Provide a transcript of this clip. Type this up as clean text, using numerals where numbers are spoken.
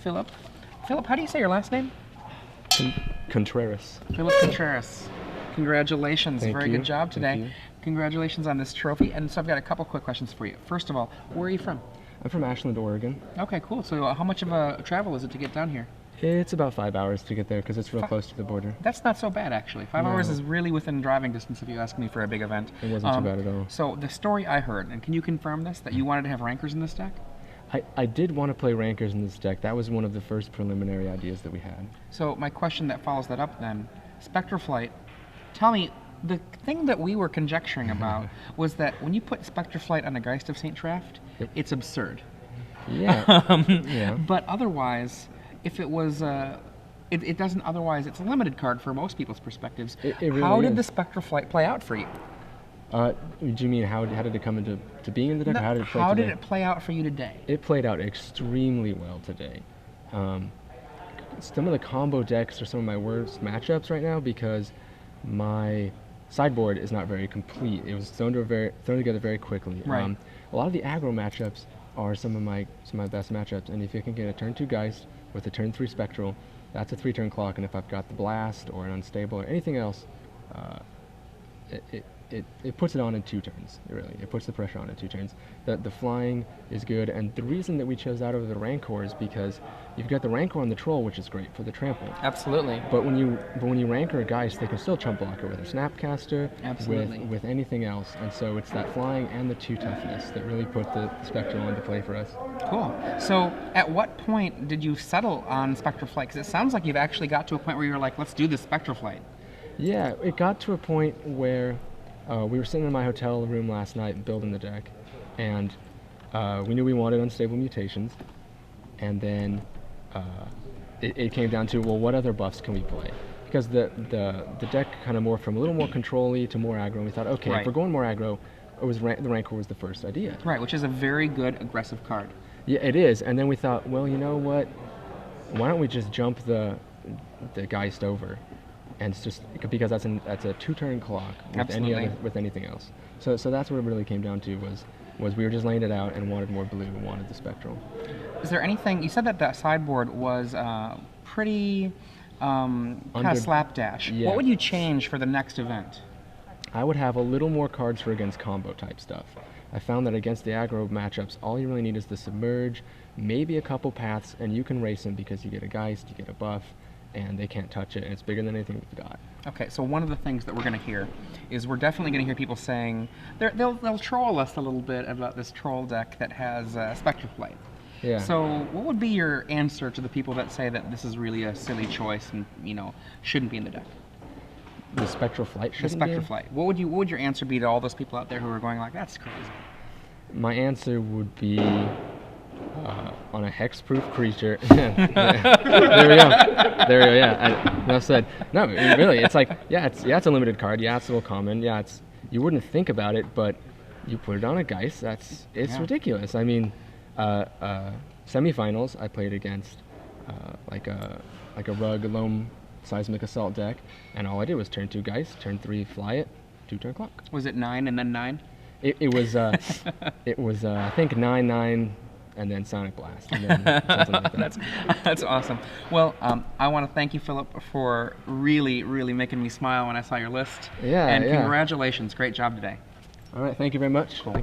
Phillip. Phillip, how do you say your last name? Contreras. Phillip Contreras. Congratulations. Thank Very you. good job today. Thank you. Congratulations on this trophy. And so I've got a couple quick questions for you. First of all, where are you from? I'm from Ashland, Oregon. Okay, cool. So how much of a travel is it to get down here? It's about 5 hours to get there because it's real close to the border. That's not so bad, actually. 5 No. hours is really within driving distance if you ask me for a big event. It wasn't too bad at all. So the story I heard, and can you confirm this, that you wanted to have rankers in this deck? I did want to play rankers in this deck. That was one of the first preliminary ideas that we had. So my question that follows that up then, Spectral Flight, tell me, the thing that we were conjecturing about was that when you put Spectral Flight on a Geist of St. Traft, it's absurd. Yeah. Yeah. But otherwise, if it was, it doesn't otherwise, it's a limited card for most people's perspectives. It really How did is. the Spectral Flight play out for you? Do you mean how did it come into being in the deck? Or how did it play today? Play out for you today? It played out extremely well today. Some of the combo decks are some of my worst matchups right now because my sideboard is not very complete. It was thrown together very quickly. Right. A lot of the aggro matchups are some of my best matchups, and if you can get a turn 2 Geist with a turn 3 Spectral, that's a 3-turn clock, and if I've got the Blast or an Unstable or anything else, it puts it on in 2 turns. It puts the pressure on in 2 turns. The flying is good, and the reason that we chose that over the Rancor is because you've got the Rancor on the Troll, which is great for the trample. Absolutely. But when you Rancor a Geist, they can still chump block it with a Snapcaster, Absolutely. with anything else, and so it's that flying and the 2 toughness that really put the Spectral into play for us. Cool. So at what point did you settle on Spectral Flight? Because it sounds like you've actually got to a point where you were like, let's do this Spectral Flight. Yeah, it got to a point where we were sitting in my hotel room last night building the deck, and we knew we wanted Unstable Mutations, and then it came down to, well, what other buffs can we play? Because the deck kind of morphed from a little more control-y to more aggro, and we thought, okay, Right. if we're going more aggro, the Rancor was the first idea. Right, which is a very good aggressive card. Yeah, it is, and then we thought, well, you know what? Why don't we just jump the Geist over? And it's just because that's a 2-turn clock with anything else. So that's what it really came down to was we were just laying it out and wanted more blue, wanted the Spectral. Is there anything, you said that sideboard was pretty kind of slapdash. Yeah. What would you change for the next event? I would have a little more cards for against combo type stuff. I found that against the aggro matchups, all you really need is the Submerge, maybe a couple paths, and you can race them because you get a Geist, you get a buff, and they can't touch it, and it's bigger than anything we've got. Okay, so one of the things that we're going to hear is we're definitely going to hear people saying, they'll troll us a little bit about this troll deck that has Spectral Flight. Yeah. So what would be your answer to the people that say that this is really a silly choice and, shouldn't be in the deck? The Spectral Flight The shouldn't be? Spectral Flight. What would your answer be to all those people out there who are going like, that's crazy? My answer would be on a hex-proof creature. There we go. Yeah. Enough said. No, really, it's like, it's a limited card. Yeah, it's a little common. Yeah, you wouldn't think about it, but you put it on a Geist. It's ridiculous. I mean, semifinals I played against like a Rug Loam Seismic Assault deck, and all I did was turn 2 Geist, turn 3 Fly It, 2-turn clock. Was it 9 and then 9? It was I think 9/9 and then Sonic Blast, and then something like that. That's awesome. Well, I want to thank you, Phillip, for really, really making me smile when I saw your list. Yeah, and yeah. congratulations, great job today. All right, thank you very much. Cool.